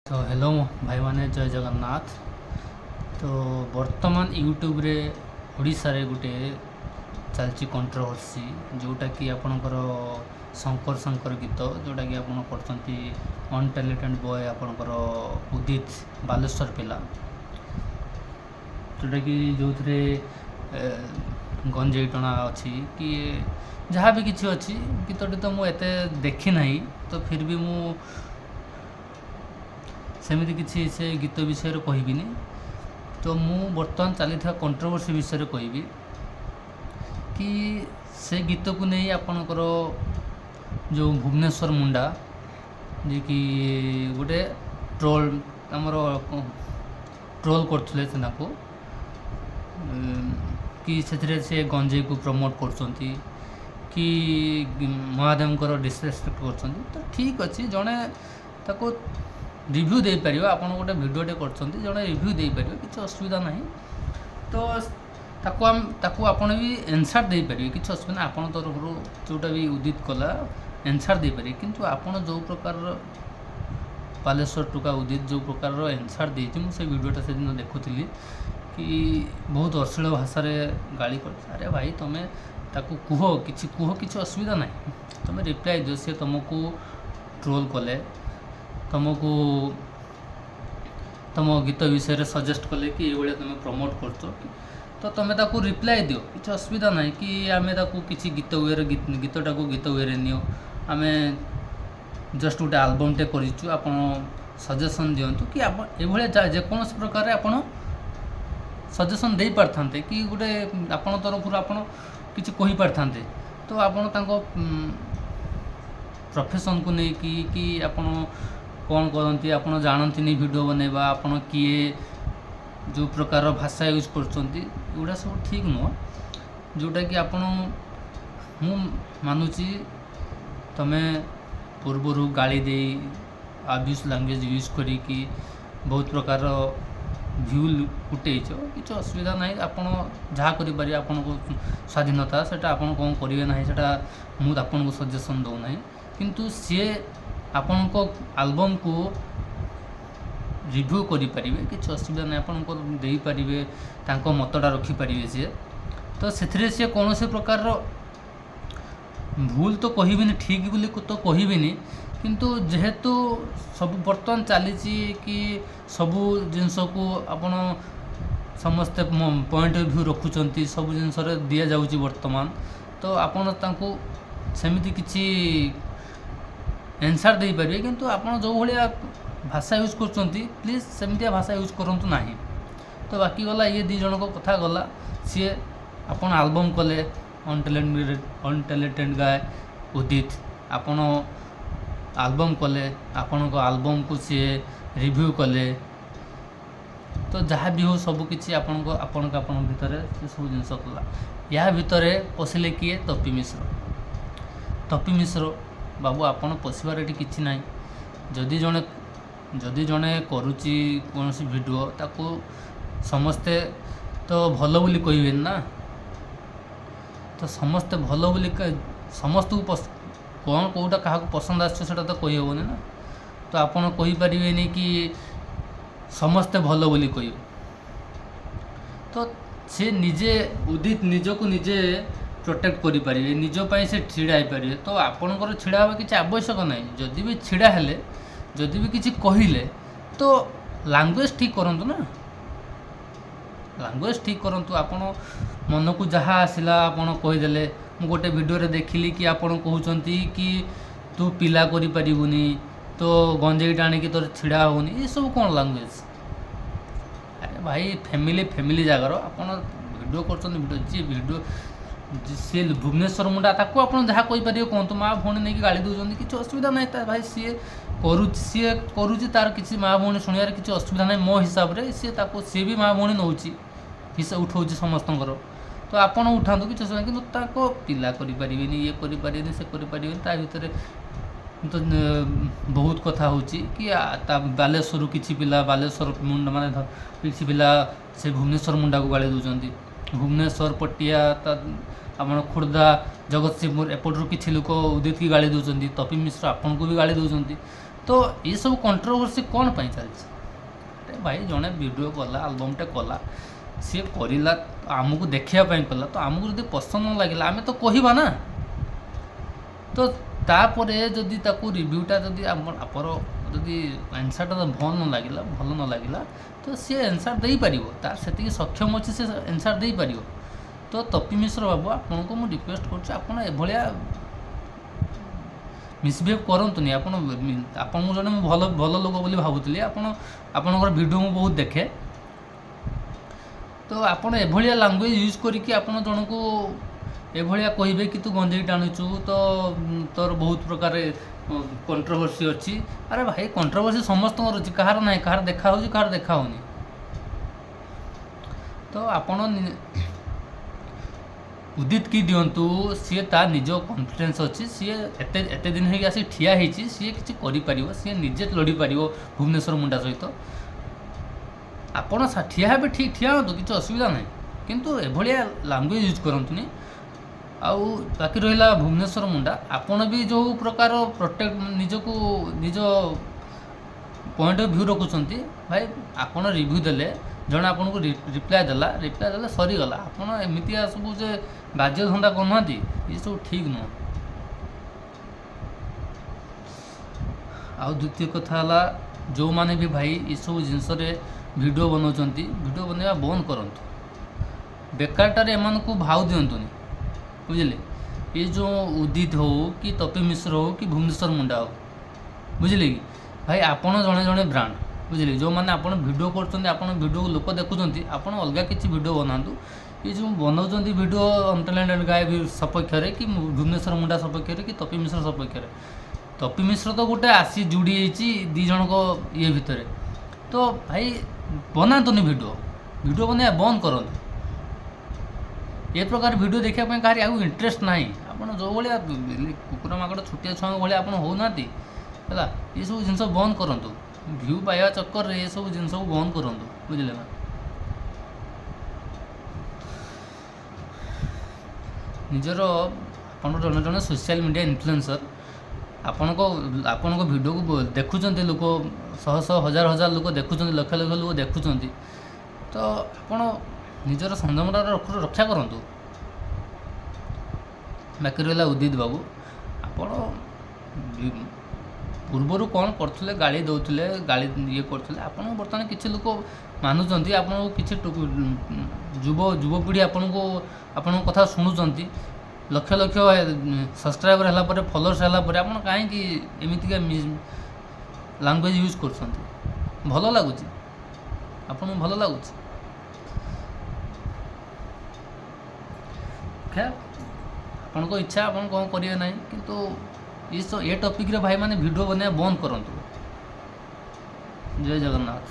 तो हेलो भाई माने जय जगन्नाथ। तो बर्तमान यूट्यूब रे ओडिशा रे गुटे चलची कंट्रोवर्सी जोटा कि आपणकर शंकर शंकर गीत जोटा कि आपण करछंती अनटैलेंटेड बॉय आपणकर उदित बालेश्वर पिला जोटा कि जो थे गंजेई टणा अच्छी कि जहाँ भी किसी अच्छी गीतटी तो मुझे देखी ना तो फिर भी मु सेମିତି କିଛି से गीत विषय कहबिनी। तो मु बर्तमान चली कंट्रोवर्सी विषय कहबी कि से गीत को नहीं आपणकर जो भुवनेश्वर मुंडा जी कि गोटे ट्रोल आमर ट्रोल करथुले सेना को कि से गंजेई को प्रमोट करछंती कि महादेव डिसरेस्पेक्ट करछंती। तो ठीक अच्छे जड़े ताको रिव्यू दे पारियो आपण गोटे भिडियोटे करछंती जड़े रिव्यू दे पारियो किछि असुविधा नहीं। तो ताको आपण भी एनसर दे पारियो किछि असुविधा नहीं। आपण तरफ जोटा भी उदित कला एनसर दे पारियो किंतु आपण जो प्रकार बालेश्वर टुका उदित जो प्रकार एनसर देछि मु से वीडियोटा से दिन देखुथिली कि बहुत अश्लील भाषा रे गाली कर। अरे भाई तमे ताको कुह किछि असुविधा नहीं तमे रिप्लाई दियो से तुमको ट्रोल कले तुमको तुम गीत विषय रे सजेस्ट कले कि ये तुम प्रमोट करछो तो तुम ताको रिप्लाई दियो किछि असुविधा नहीं कि आमे ताको किछि गीत वे गीतटा को गीत वे नियो आमे जस्ट गोटे आल्बम टे करिछु आपण सजेशन दियंतु कि ये जेकोन प्रकार आपण सजेशन दे पारथांते कि गोटे आपण तरफ आपण किछि कहि पारथांते। तो आपण तांको प्रोफेशन को नहीं कि आपण कौन करती आप जानती वीडियो बनवा आपड़ किए जो प्रकार भाषा यूज करा सब ठीक नुह जोटा कि आप मानुची तुम्हें पूर्वर गाड़ी दे अब्यूज लैंग्वेज यूज करी बहुत प्रकार व्यू उठेच किसी असुविधा नहीं। आपड़ जहाँ करें आपन को स्वाधीनता से कौन करेंगे ना से मुझे आपन को सजेसन दौना किंतु सी आपण को एल्बम को रिव्यू करि परिबे किछ असुविधा नै आपण को देई परिबे तांको मतटा रखि परिबे से। तो सेथरे से कौन से प्रकार भूल तो कहबिनी ठीक बोली तो कहबिनी किंतु जेहेतु सब बर्तमान चली कि सबू जिनस को आपण समस्ते पॉइंट ऑफ व्यू रखुचंती सब जिनस रे दिया जाउची वर्तमान। तो आपण तांको सेमिति किछि एनसर दे पारे किंतु आपण जो भाया भाषा यूज करछंती प्लीज सेमितिया भाषा यूज करंतु नाही। तो बाकी गला ये दी जन को कथा गला सी आपण एल्बम कले अनटैलेंटेड गाय उदित आपण एल्बम कले आपण को एल्बम को सी रिव्यू कले तो जहाँ भी हो सब किछि आपण भितर से सब जिनस कला या भितर पशिले किए तपी मिश्र बाबू आपण पशिबार एटी किछि नाही। जदि जने करुची कौन सी वीडियो ताको समस्ते तो भलो बोली कहबे ना तो समस्ते भलो बोली समस्त को कौन कोटा क्या पसंद आछे तो कही हेबनी ना। तो आपण कहि परिबेनी कि समस्ते भलो बोली कह तो से निजे उदित निजको निजे प्रोटेक्ट करि परिबे निज पई से छिड़ा पारे। तो आपणकर छिड़ा हवा किसी आवश्यक नहीं जदि भी छिड़ा हेले जदि भी किसी कहले तो लैंग्वेज ठीक करंतु ना लैंग्वेज ठीक करंतु आपण मन को जहाँ आसला आपण कहीदेले मु गोटे वीडियो रे देखिली कि आपण कहउचंती कि तू पिला करि परिबुनी तो गंजेई टाणी कि तोर छिड़ा होनी ये सब कौन लैंग्वेज। अरे भाई फैमिली जगार आपण वीडियो करछन वीडियो सी भुवनेश्वर मुंडा ताको आप जहाँ कहीपर कहतु माँ भौणी नहीं गाड़ी दूसरी किसी असुविधा नहीं भाई सी करुच्ची तार किसी माँ भौणी शुणियार किसी असुविधा नहीं मो हिसाब से सी भी माँ भौणी नौ उठाऊँ समस्त। तो आपड़ उठातु किसी असुविधा कि पिला करें ये करें से करें भितर तो बहुत कथा हो कि बालेश्वर किसी पिला बालेश्वर मुंडा माने किसी पिला से भुवनेश्वर मुंडा को गाड़ी दूसरी भुवनेश्वर पटिया आपण खुर्दा जगतसिंहपुर एपटू किसी लोक उदित की गाड़ी दूसरी तपी मिश्र आपन को भी गाड़ी दूसरी। तो ये सब कंट्रोवर्सी कौन पाई चलती भाई जड़े वीडियो कला आलबमटे कला सी करला आमको देखापी कला तो आमको जब पसंद न लगे आम तो कहवा ना तो तापरे जदि ताकू रिव्यूटा जदि आपन जदि आंसरटा भल न लगे तो सी आंसर दे पार तार से सक्षम अच्छे से आंसर दे पार तो तपी मिश्र बाबू आपन को मुझे रिक्वेस्ट करा मिसबिहेव करतुनि आपन जड़े भल भल लोक बोली भावुली आपणकर वीडियो मु बहुत देखे तो आपन एभलिया लैंग्वेज यूज करिकि आपन जन को एभलिया कहिबे कि तू गंजेई टाणुचु तो तोर बहुत प्रकार कंट्रोवर्सी अच्छी अरे भाई कंट्रोवर्सी समस्त अच्छी कहार ना कहार देखा हो कहार देखा होनी तो आपन उदित की दिंतु सी तार निज कॉन्फिडेंस अच्छी सी एत दिन है आसी ठिया होती सी किसी कर सी निजे लड़ी पार भुवनेश्वर मुंडा सहित आपड़ ठिया हे ठीक ठिया हूँ किसी असुविधा ना किंतु एभलिया लैंग्वेज यूज करतुनि आउ बाकी रहा भुवनेश्वर मुंडा आपड़ भी जो प्रकार प्रोटेक्ट निजको निज पॉइंट ऑफ व्यू रखुंट भाई आपड़ रिव्यू देले जड़े आपन को रिप्लाय देला सरीगला आपड़ एमती सब जे बाज्य धंदा करना ये सब ठीक नुह आउ द्वितीय कथा जो माने भी भाई ये सब जिनस वीडियो बनाऊँच वीडियो बनवा बंद करंतु बेकारटार एमान को भाव दिंतुनि बुझे ये जो उदित हो कि तपी मिश्र हो कि भुवनेश्वर मुंडा हो बुझे कि भाई आपड़ जड़े जड़े ब्रांड बुझे जो मैंने आप वीडियो कर लोक देखुं आप अलग किसी वीडियो बनातु ये जो बनाऊँ वीडियो अनटैलेंटेड गाय सपक्ष कि भुवनेश्वर मुंडा सपक्ष कि तपी मिश्र सपक्ष तपी मिश्र तो गोटे आसी जोड़ी दी जन को ये भितर तो भाई बनातुनि वीडियो बनवा बंद करते ये प्रकार वीडियो देखा कहीं आगे इंटरेस्ट ना आप जो भाया कुकुर माकड़ छुटिया छुआ भाया आप होना है ये सब जिन बंद करूँ व्यू पाइबा चक्कर ये सब जिन बंद करूँ बुझे ना निजर आप जन जन सोशल मीडिया इन्फ्लुएंसर आपण को वीडियो को देखुं लोक शह शह हजार हजार लोक देखुं लक्ष लक्ष लोक देखुं तो आपण निजर संयमता रक्षा करूँ बाकी रहा उदित बाबू आपण पूर्वर कौन करते गाड़ी दौले गाड़ी ये करते आपन बर्तमान किसी लोक मानुंट आपन किसी युवपीढ़ी आपन को आपण कथा शुणुंट लक्ष लक्ष सब्सक्राइबर है फॉलोअर्स है आप कहीं एमतीका लैंग्वेज यूज कर भल लगुच आपन भल लगुच आपन को इच्छा आपन कौन करेंगे ना किंतु ये टॉपिक रे भाई माने वीडियो बनवा बंद करूँ जय जगन्नाथ।